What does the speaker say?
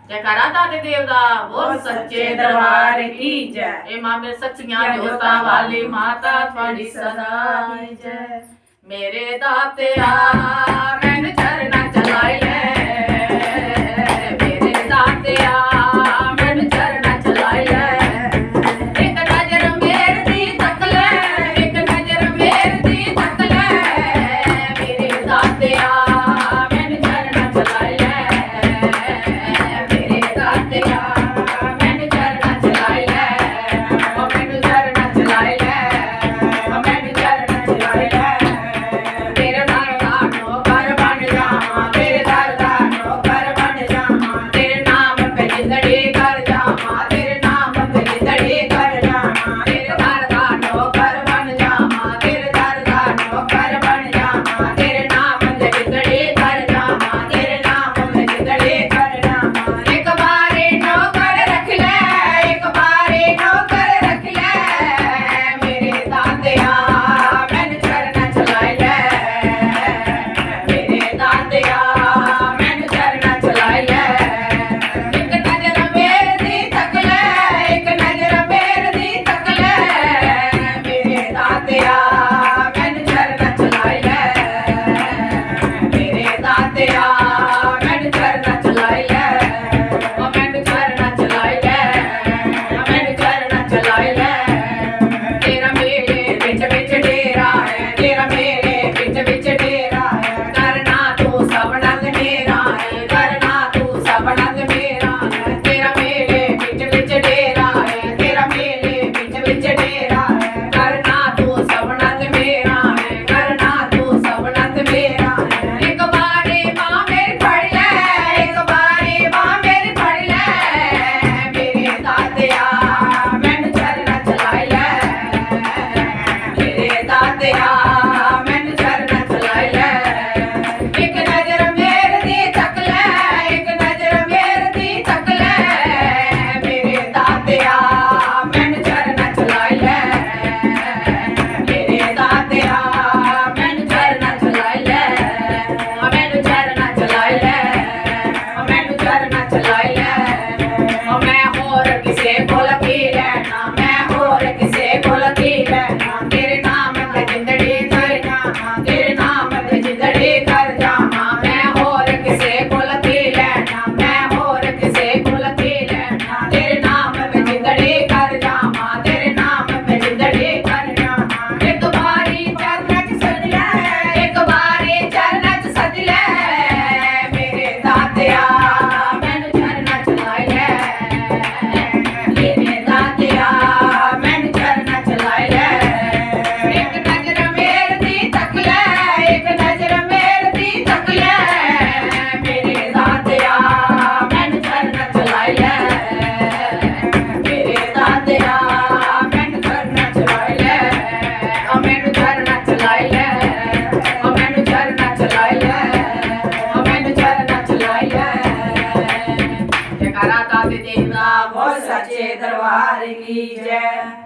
जयकारा दाते देव दा बोल सच्चे दरबार की जय। ए मां मेरे सच्चियां जोतां वाली माता थोड़ी सदा की जय। मेरे दातिया मैनू चरना चलाई ले, मेरे दातिया मैनू चरना चलाई ले। एक नजर मेरे दी तक ले, एक नजर मेरे दी तक ले, मेरे दातिया मैनू चरना चलाई ले, मेरे दातिया मैनू चरना चलाई ले, ओ मैनू चरना चलाई ले, ओ मैनू चरना चलाई ले। तेरे दर दा नौकर बन जावां, तेरे दर दा नौकर बन जावां, तेरे नाम पे जिंदड़ी कर जावां, तेरे नाम पे जिंदड़ी कर जावां। तेरे दर दा नौकर बन जावां, तेरे दर दा नौकर बन जावां, तेरे नाम पे जिंदड़ी कर जावां, तेरे नाम पे जिंदड़ी कर जावां। एक बारी नौकर रख ले, एक बारी नौकर रख ले, मेरे दातिया मैनू चरना चलाई ले, मेरे दातिया मैनू चरना चलाई ले। एक नजर मेरे दी तक ले, एक नजर मेरे दी तक ले, मेरे दातिया मैनू चरना चलाई ले, मेरे दातिया मैनू चरना चलाई ले, ओ मैनू चरना चलाई ले, ओ मैनू चरना चलाई ले। तेरा मेरे बिच बिच डेरा है, तेरा मेरे बिच बिच डेरा है, करना तू सब नंग मेरा है, करना तू सब नंग मेरा है। तेरा मेरे बिच बिच डेरा है, तेरा मेरे बिच बिच डेरा है, करना तू सब नंग मेरा है, करना तू सब नंग मेरा है। एक बारी मां मेरी फड़ ले, एक बारी मां मेरी फड़ ले, मेरे दातिया मैनू चरना चलाई ले, मेरे दातिया मैनू चरना चलाई ले। एक नजर मेरे दी तक ले, एक नजर मेरे दी तक ले, मेरे दातिया मैनू चरना चलाई ले, मेरे दातिया मैनू चरना चलाई ले, ओ मैनू चरना चलाई ले, ओ मैनू चरना चलाई ले। ओ मैं होर किसे कोल की लैना, मैं होर किसे कोल की लैना, तेरे नाम पे जिंदड़ी कर जावां, तेरे नाम पे जिंदड़ी कर जावां। मैं होर किसे कोल की लैना, मैं होर किसे कोल की लैना, तेरे नाम पे जिंदड़ी कर जावां, तेरे नाम पे जिंदड़ी कर जावां। एक बारी चरणा च सज ले, एक बारी चरणा च सज ले, मेरे दातिया मैनू चरना चलाई ले, मेरे दातिया मैनू चरना चलाई ले। एक नजर मेरे दी तक ले, एक नजर मेरे दी तक ले, मेरे दातिया मैनू चरना चलाई ले, मेरे दातिया मैनू चरना चलाई ले, ओ मैनू चरना चलाई ले, ओ मैनू चरना चलाई ले, ओ मैनू चरना चलाई ले। जयकारा दाते देव दा बोल सच्चे दरबार की जय।